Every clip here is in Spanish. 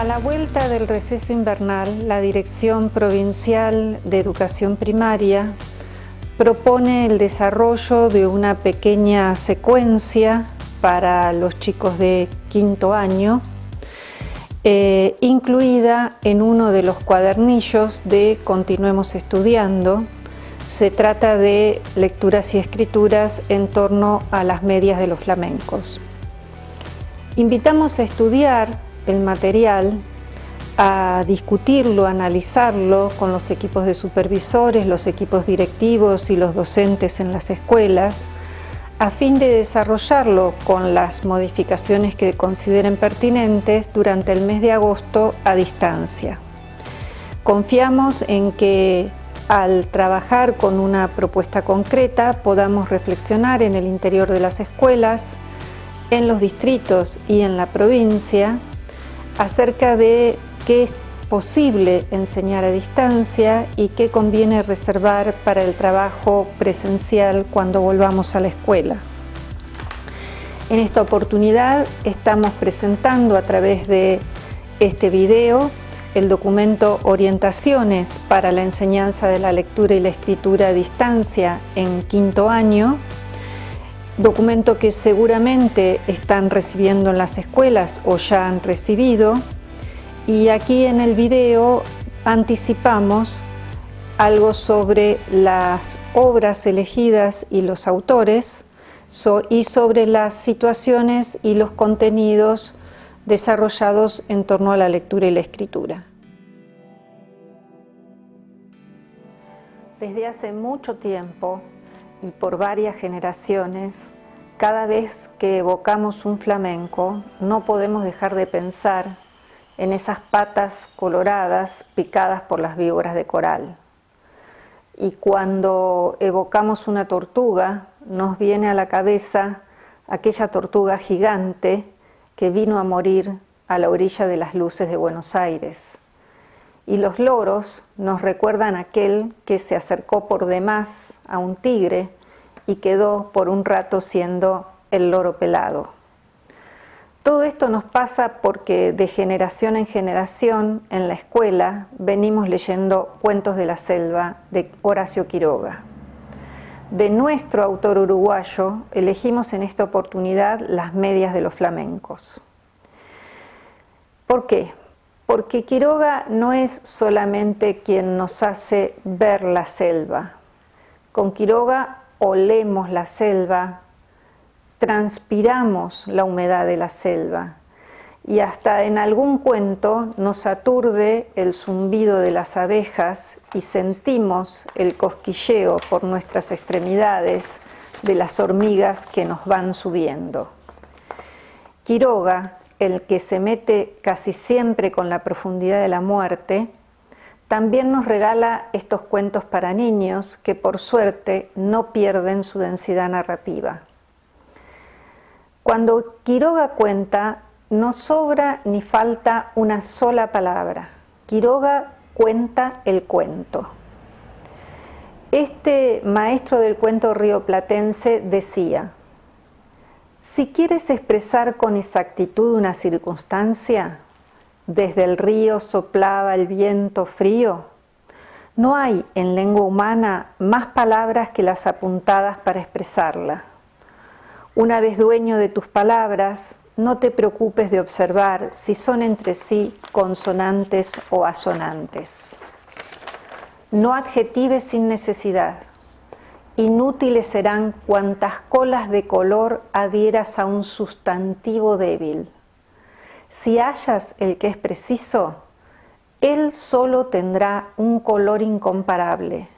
A la vuelta del receso invernal, la Dirección Provincial de Educación Primaria propone el desarrollo de una pequeña secuencia para los chicos de quinto año, incluida en uno de los cuadernillos de Continuemos Estudiando. Se trata de lecturas y escrituras en torno a las medias de los flamencos. Invitamos a estudiar el material, a discutirlo, a analizarlo con los equipos de supervisores, los equipos directivos y los docentes en las escuelas, a fin de desarrollarlo con las modificaciones que consideren pertinentes durante el mes de agosto a distancia. Confiamos en que al trabajar con una propuesta concreta podamos reflexionar en el interior de las escuelas, en los distritos y en la provincia acerca de qué es posible enseñar a distancia y qué conviene reservar para el trabajo presencial cuando volvamos a la escuela. En esta oportunidad estamos presentando a través de este video el documento Orientaciones para la enseñanza de la lectura y la escritura a distancia en quinto año, documento que seguramente están recibiendo en las escuelas o ya han recibido, y aquí en el video anticipamos algo sobre las obras elegidas y los autores y sobre las situaciones y los contenidos desarrollados en torno a la lectura y la escritura. Desde hace mucho tiempo y por varias generaciones, cada vez que evocamos un flamenco, no podemos dejar de pensar en esas patas coloradas picadas por las víboras de coral. Y cuando evocamos una tortuga, nos viene a la cabeza aquella tortuga gigante que vino a morir a la orilla de las luces de Buenos Aires. Y los loros nos recuerdan aquel que se acercó por demás a un tigre y quedó por un rato siendo el loro pelado. Todo esto nos pasa porque de generación en generación en la escuela venimos leyendo Cuentos de la Selva de Horacio Quiroga. De nuestro autor uruguayo elegimos en esta oportunidad Las medias de los flamencos. ¿Por qué? Porque Quiroga no es solamente quien nos hace ver la selva. Con Quiroga olemos la selva, transpiramos la humedad de la selva y hasta en algún cuento nos aturde el zumbido de las abejas y sentimos el cosquilleo por nuestras extremidades de las hormigas que nos van subiendo. Quiroga, el que se mete casi siempre con la profundidad de la muerte, también nos regala estos cuentos para niños que por suerte no pierden su densidad narrativa. Cuando Quiroga cuenta, no sobra ni falta una sola palabra. Quiroga cuenta el cuento. Este maestro del cuento rioplatense decía: si quieres expresar con exactitud una circunstancia, desde el río soplaba el viento frío, no hay en lengua humana más palabras que las apuntadas para expresarla. Una vez dueño de tus palabras, no te preocupes de observar si son entre sí consonantes o asonantes. No adjetives sin necesidad. Inútiles serán cuantas colas de color adhieras a un sustantivo débil. Si hallas el que es preciso, él solo tendrá un color incomparable,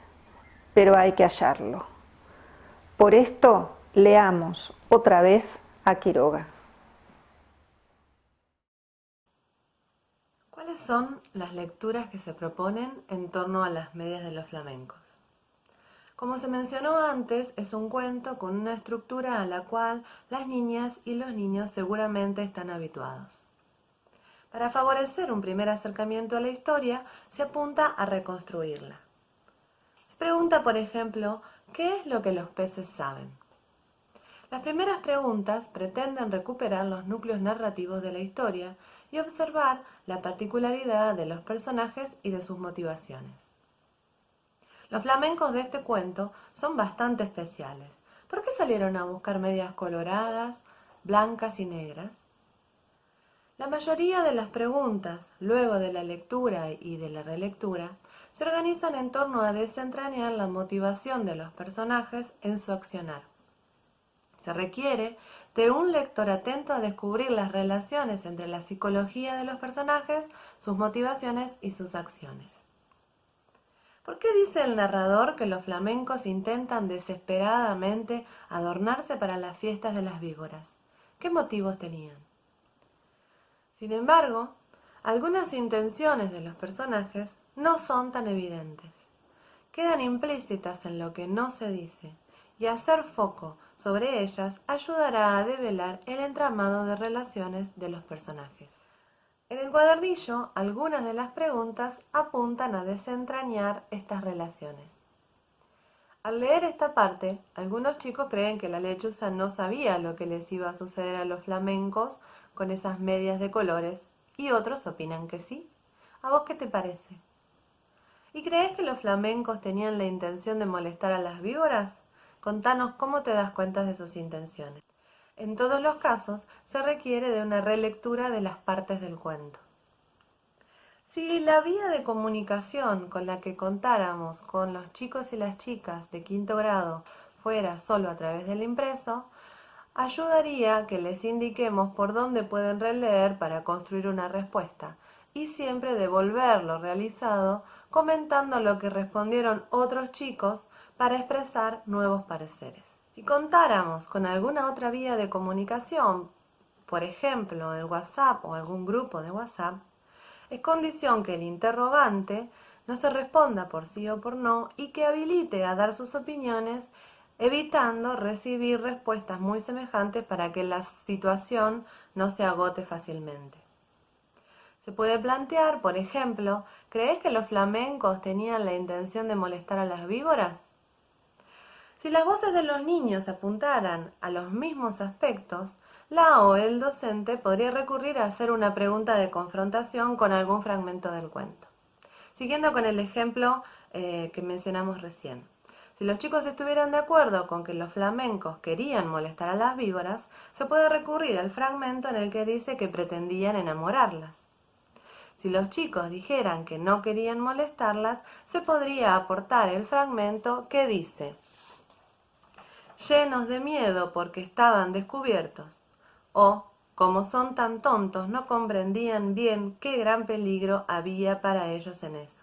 pero hay que hallarlo. Por esto, leamos otra vez a Quiroga. ¿Cuáles son las lecturas que se proponen en torno a las medias de los flamencos? Como se mencionó antes, es un cuento con una estructura a la cual las niñas y los niños seguramente están habituados. Para favorecer un primer acercamiento a la historia, se apunta a reconstruirla. Se pregunta, por ejemplo, ¿qué es lo que los peces saben? Las primeras preguntas pretenden recuperar los núcleos narrativos de la historia y observar la particularidad de los personajes y de sus motivaciones. Los flamencos de este cuento son bastante especiales. ¿Por qué salieron a buscar medias coloradas, blancas y negras? La mayoría de las preguntas, luego de la lectura y de la relectura, se organizan en torno a desentrañar la motivación de los personajes en su accionar. Se requiere de un lector atento a descubrir las relaciones entre la psicología de los personajes, sus motivaciones y sus acciones. ¿Por qué dice el narrador que los flamencos intentan desesperadamente adornarse para las fiestas de las víboras? ¿Qué motivos tenían? Sin embargo, algunas intenciones de los personajes no son tan evidentes. Quedan implícitas en lo que no se dice, y hacer foco sobre ellas ayudará a develar el entramado de relaciones de los personajes. En el cuadernillo, algunas de las preguntas apuntan a desentrañar estas relaciones. Al leer esta parte, algunos chicos creen que la lechuza no sabía lo que les iba a suceder a los flamencos con esas medias de colores, y otros opinan que sí. ¿A vos qué te parece? ¿Y crees que los flamencos tenían la intención de molestar a las víboras? Contanos cómo te das cuenta de sus intenciones. En todos los casos, se requiere de una relectura de las partes del cuento. Si la vía de comunicación con la que contáramos con los chicos y las chicas de quinto grado fuera solo a través del impreso, ayudaría que les indiquemos por dónde pueden releer para construir una respuesta y siempre devolver lo realizado comentando lo que respondieron otros chicos para expresar nuevos pareceres. Si contáramos con alguna otra vía de comunicación, por ejemplo el WhatsApp o algún grupo de WhatsApp, es condición que el interrogante no se responda por sí o por no y que habilite a dar sus opiniones, evitando recibir respuestas muy semejantes para que la situación no se agote fácilmente. Se puede plantear, por ejemplo, ¿crees que los flamencos tenían la intención de molestar a las víboras? Si las voces de los niños apuntaran a los mismos aspectos, la o el docente podría recurrir a hacer una pregunta de confrontación con algún fragmento del cuento. Siguiendo con el ejemplo que mencionamos recién. Si los chicos estuvieran de acuerdo con que los flamencos querían molestar a las víboras, se puede recurrir al fragmento en el que dice que pretendían enamorarlas. Si los chicos dijeran que no querían molestarlas, se podría aportar el fragmento que dice: llenos de miedo porque estaban descubiertos, o como son tan tontos no comprendían bien qué gran peligro había para ellos en eso,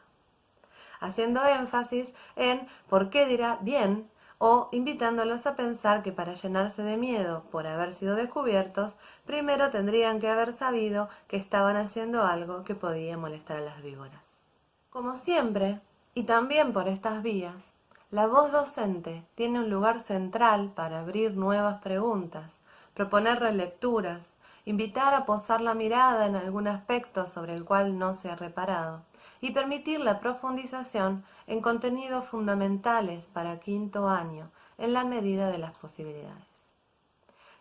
haciendo énfasis en por qué dirá bien o invitándolos a pensar que para llenarse de miedo por haber sido descubiertos, primero tendrían que haber sabido que estaban haciendo algo que podía molestar a las víboras. Como siempre, y también por estas vías, la voz docente tiene un lugar central para abrir nuevas preguntas, proponer relecturas, invitar a posar la mirada en algún aspecto sobre el cual no se ha reparado y permitir la profundización en contenidos fundamentales para quinto año en la medida de las posibilidades.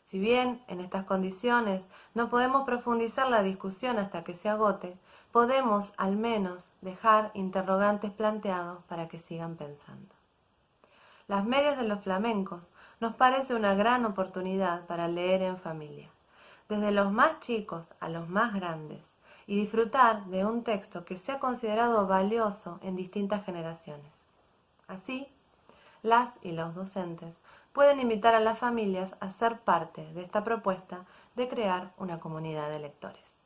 Si bien en estas condiciones no podemos profundizar la discusión hasta que se agote, podemos al menos dejar interrogantes planteados para que sigan pensando. Las medias de los flamencos nos parece una gran oportunidad para leer en familia, desde los más chicos a los más grandes, y disfrutar de un texto que sea considerado valioso en distintas generaciones. Así, las y los docentes pueden invitar a las familias a ser parte de esta propuesta de crear una comunidad de lectores.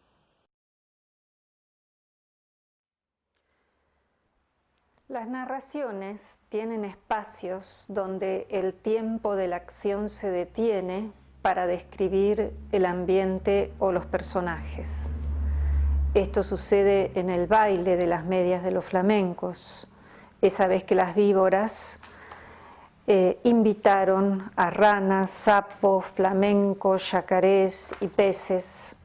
Las narraciones tienen espacios donde el tiempo de la acción se detiene para describir el ambiente o los personajes. Esto sucede en el baile de las medias de los flamencos, esa vez que las víboras invitaron a ranas, sapos, flamencos, yacarés y peces.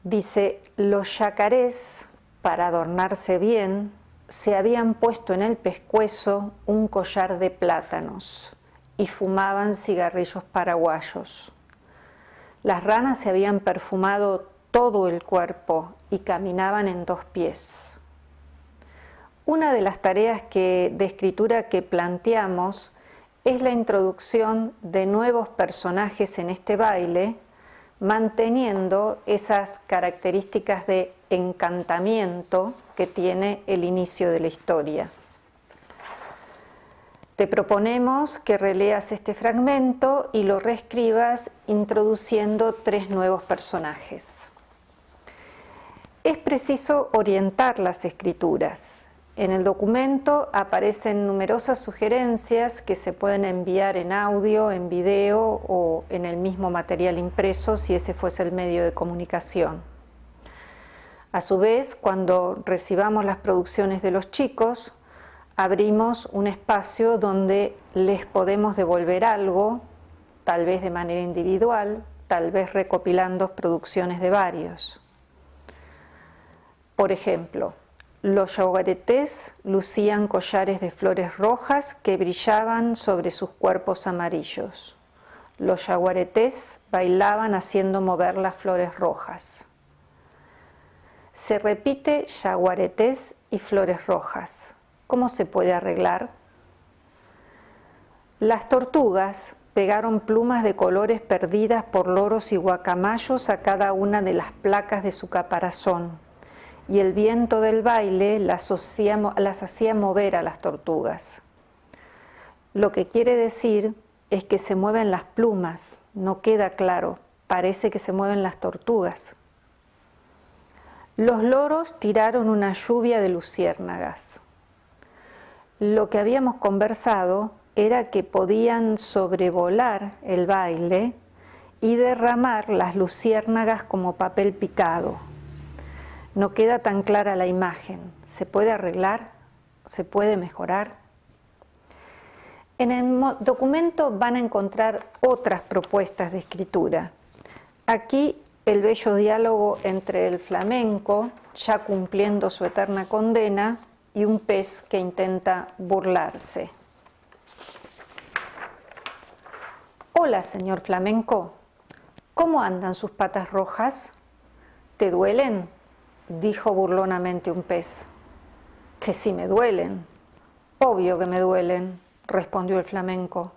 Dice, los yacarés, para adornarse bien, se habían puesto en el pescuezo un collar de plátanos y fumaban cigarrillos paraguayos. Las ranas se habían perfumado todo el cuerpo y caminaban en 2 pies. Una de las tareas de escritura que planteamos es la introducción de nuevos personajes en este baile, manteniendo esas características de encantamiento que tiene el inicio de la historia. Te proponemos que releas este fragmento y lo reescribas introduciendo 3 nuevos personajes. Es preciso orientar las escrituras. En el documento aparecen numerosas sugerencias que se pueden enviar en audio, en video o en el mismo material impreso si ese fuese el medio de comunicación. A su vez, cuando recibamos las producciones de los chicos, abrimos un espacio donde les podemos devolver algo, tal vez de manera individual, tal vez recopilando producciones de varios. Por ejemplo, los yaguaretés lucían collares de flores rojas que brillaban sobre sus cuerpos amarillos. Los yaguaretés bailaban haciendo mover las flores rojas. Se repite yaguaretés y flores rojas. ¿Cómo se puede arreglar? Las tortugas pegaron plumas de colores perdidas por loros y guacamayos a cada una de las placas de su caparazón, y el viento del baile las hacía mover a las tortugas. Lo que quiere decir es que se mueven las plumas, no queda claro, parece que se mueven las tortugas. Los loros tiraron una lluvia de luciérnagas. Lo que habíamos conversado era que podían sobrevolar el baile y derramar las luciérnagas como papel picado. No queda tan clara la imagen. ¿Se puede arreglar? ¿Se puede mejorar? En el documento van a encontrar otras propuestas de escritura. Aquí el bello diálogo entre el flamenco, ya cumpliendo su eterna condena, y un pez que intenta burlarse. Hola, señor flamenco, ¿cómo andan sus patas rojas? ¿Te duelen?, dijo burlonamente un pez. Que sí me duelen, obvio que me duelen, respondió el flamenco.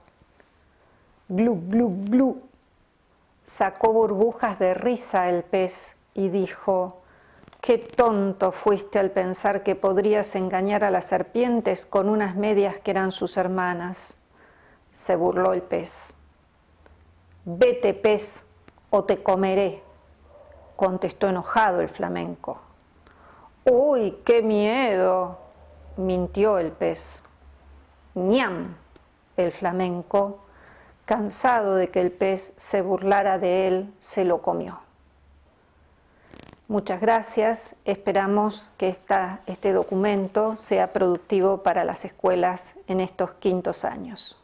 Glu, glu, glu. Sacó burbujas de risa el pez y dijo: qué tonto fuiste al pensar que podrías engañar a las serpientes con unas medias que eran sus hermanas. Se burló el pez. Vete, pez, o te comeré, contestó enojado el flamenco. ¡Uy, qué miedo!, mintió el pez. ¡Ñam! El flamenco, cansado de que el pez se burlara de él, se lo comió. Muchas gracias, esperamos que este documento sea productivo para las escuelas en estos 5º años.